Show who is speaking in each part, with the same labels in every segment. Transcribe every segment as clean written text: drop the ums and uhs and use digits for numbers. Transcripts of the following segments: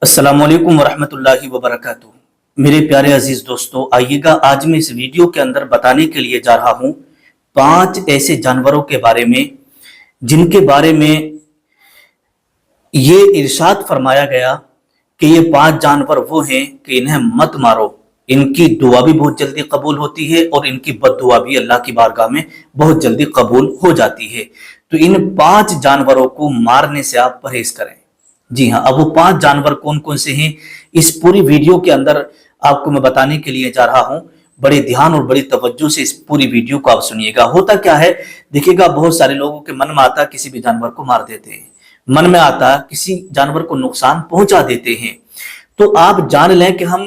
Speaker 1: السلام علیکم ورحمۃ اللہ وبرکاتہ۔ میرے پیارے عزیز دوستو، آئیے گا آج میں اس ویڈیو کے اندر بتانے کے لیے جا رہا ہوں 5 ایسے جانوروں کے بارے میں جن کے بارے میں یہ ارشاد فرمایا گیا کہ یہ 5 جانور وہ ہیں کہ انہیں مت مارو، ان کی دعا بھی بہت جلدی قبول ہوتی ہے اور ان کی بد دعا بھی اللہ کی بارگاہ میں بہت جلدی قبول ہو جاتی ہے۔ تو ان 5 جانوروں کو مارنے سے آپ پرہیز کریں۔ جی ہاں، اب وہ 5 جانور کون کون سے ہیں اس پوری ویڈیو کے اندر آپ کو میں بتانے کے لیے جا رہا ہوں۔ بڑے دھیان اور بڑی توجہ سے اس پوری ویڈیو کو آپ سنیے گا۔ ہوتا کیا ہے، دیکھیے گا، بہت سارے لوگوں کے من میں آتا کسی بھی جانور کو مار دیتے ہیں، من میں آتا کسی جانور کو نقصان پہنچا دیتے ہیں۔ تو آپ جان لیں کہ ہم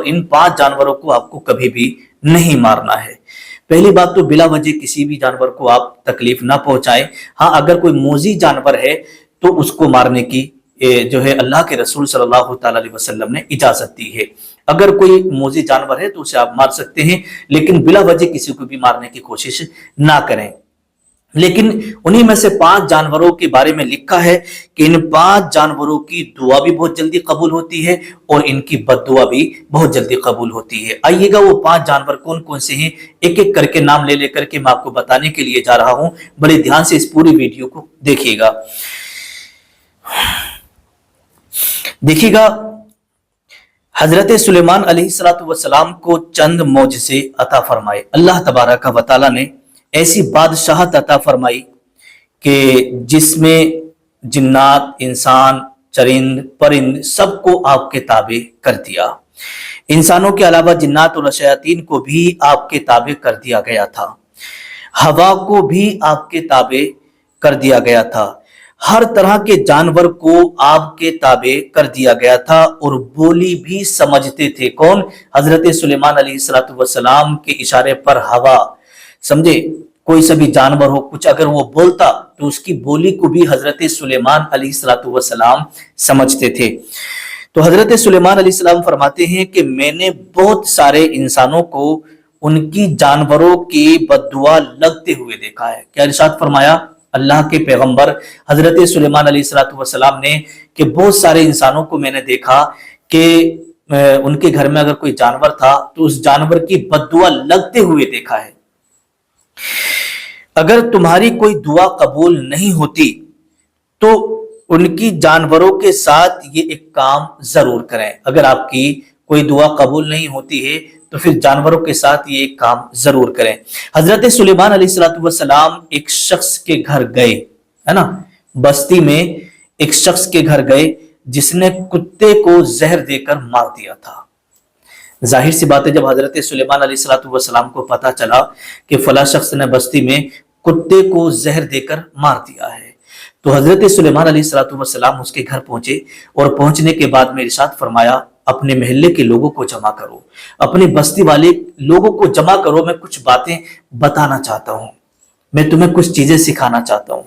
Speaker 1: ان 5 جانوروں کو آپ کو کبھی بھی نہیں مارنا ہے۔ پہلی بات تو بلا وجہ کسی بھی جانور کو آپ تکلیف نہ پہنچائیں۔ ہاں، اگر کوئی موذی جانور ہے تو اس کو مارنے کی جو ہے اللہ کے رسول صلی اللہ تعالی علیہ وسلم نے اجازت دی ہے۔ اگر کوئی موذی جانور ہے تو اسے آپ مار سکتے ہیں، لیکن بلا وجہ کسی کو بھی مارنے کی کوشش نہ کریں۔ لیکن انہی میں سے 5 جانوروں کے بارے میں لکھا ہے کہ ان 5 جانوروں کی دعا بھی بہت جلدی قبول ہوتی ہے اور ان کی بد دعا بھی بہت جلدی قبول ہوتی ہے۔ آئیے گا وہ 5 جانور کون کون سے ہیں، ایک ایک کر کے نام لے کر کے میں آپ کو بتانے کے لیے جا رہا ہوں۔ بڑے دھیان سے اس پوری ویڈیو کو دیکھیے گا۔ دیکھیے گا، حضرت سلیمان علیہ السلام کو چند معجزے عطا فرمائے۔ اللہ تبارک و تعالی نے ایسی بادشاہت عطا فرمائی کہ جس میں جنات، انسان، چرند، پرند سب کو آپ کے تابع کر دیا۔ انسانوں کے علاوہ جنات اور شیاطین کو بھی آپ کے تابع کر دیا گیا تھا۔ ہوا کو بھی آپ کے تابع کر دیا گیا تھا۔ ہر طرح کے جانور کو آپ کے تابع کر دیا گیا تھا اور بولی بھی سمجھتے تھے۔ کون؟ حضرت سلیمان علیہ السلام کے اشارے پر ہوا، سمجھے، کوئی سا بھی جانور ہو، کچھ اگر وہ بولتا تو اس کی بولی کو بھی حضرت سلیمان علیہ السلام سمجھتے تھے۔ تو حضرت سلیمان علیہ السلام فرماتے ہیں کہ میں نے بہت سارے انسانوں کو ان کی جانوروں کی بد دعا لگتے ہوئے دیکھا ہے۔ کیا ارشاد فرمایا اللہ کے پیغمبر حضرت سلیمان علیہ السلام نے کہ بہت سارے انسانوں کو میں نے دیکھا کہ ان کے گھر میں اگر کوئی جانور تھا تو اس جانور کی بد دعا لگتے ہوئے دیکھا ہے۔ اگر تمہاری کوئی دعا قبول نہیں ہوتی تو ان کی جانوروں کے ساتھ یہ ایک کام ضرور کریں۔ اگر آپ کی کوئی دعا قبول نہیں ہوتی ہے تو پھر جانوروں کے ساتھ یہ ایک کام ضرور کریں۔ حضرت سلیمان علیہ السلام ایک شخص کے گھر گئے، ہے نا، بستی میں ایک شخص کے گھر گئے جس نے کتے کو زہر دے کر مار دیا تھا۔ ظاہر سی بات ہے، جب حضرت سلیمان علیہ السلام کو پتا چلا کہ فلاں شخص نے بستی میں کتے کو زہر دے کر مار دیا ہے تو حضرت سلیمان علیہ السلام اس کے گھر پہنچے اور پہنچنے کے بعد میں ارشاد فرمایا اپنے محلے کے لوگوں کو جمع کرو، اپنے بستی والے لوگوں کو جمع کرو، میں کچھ باتیں بتانا چاہتا ہوں، میں تمہیں کچھ چیزیں سکھانا چاہتا ہوں۔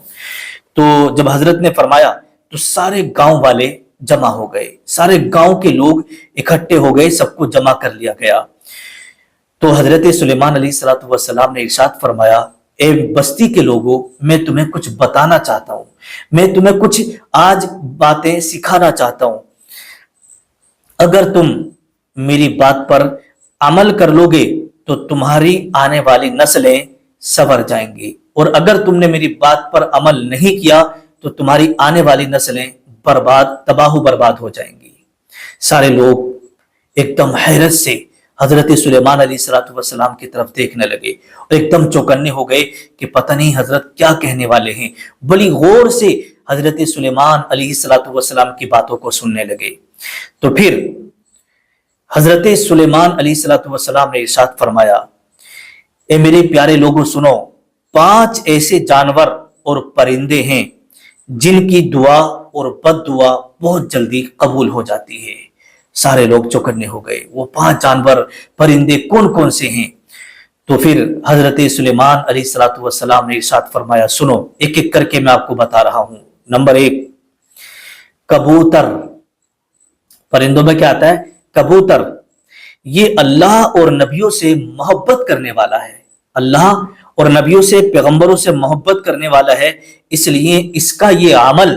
Speaker 1: تو جب حضرت نے فرمایا تو سارے گاؤں والے جمع ہو گئے، سارے گاؤں کے لوگ اکٹھے ہو گئے، سب کو جمع کر لیا گیا۔ تو حضرت سلیمان علیہ السلام نے ارشاد فرمایا اے بستی کے لوگوں، میں تمہیں کچھ بتانا چاہتا ہوں، میں تمہیں کچھ آج باتیں سکھانا چاہتا ہوں۔ اگر تم میری بات پر عمل کر لو گے تو تمہاری آنے والی نسلیں سنور جائیں گی، اور اگر تم نے میری بات پر عمل نہیں کیا تو تمہاری آنے والی نسلیں تباہ و برباد ہو جائیں گی۔ سارے لوگ ایک دم حیرت سے حضرت سلیمان علیہ السلام کی طرف دیکھنے لگے اور ایک دم چوکنے ہو گئے کہ پتہ نہیں حضرت کیا کہنے والے ہیں۔ بڑی غور سے حضرت سلیمان علیہ السلام کی باتوں کو سننے لگے۔ تو پھر حضرت سلیمان علیہ السلام نے ارشاد فرمایا اے میرے پیارے لوگوں سنو، 5 ایسے جانور اور پرندے ہیں جن کی دعا اور بد دعا بہت جلدی قبول ہو جاتی ہے۔ سارے لوگ چوکنے ہو گئے، وہ 5 جانور پرندے کون کون سے ہیں؟ تو پھر حضرت سلیمان علیہ السلام نے ارشاد فرمایا سنو، ایک ایک کر کے میں آپ کو بتا رہا ہوں۔ نمبر 1، کبوتر۔ پرندوں میں کیا آتا ہے؟ کبوتر۔ یہ اللہ اور نبیوں سے محبت کرنے والا ہے، اللہ اور نبیوں سے، پیغمبروں سے محبت کرنے والا ہے، اس لیے اس کا یہ عمل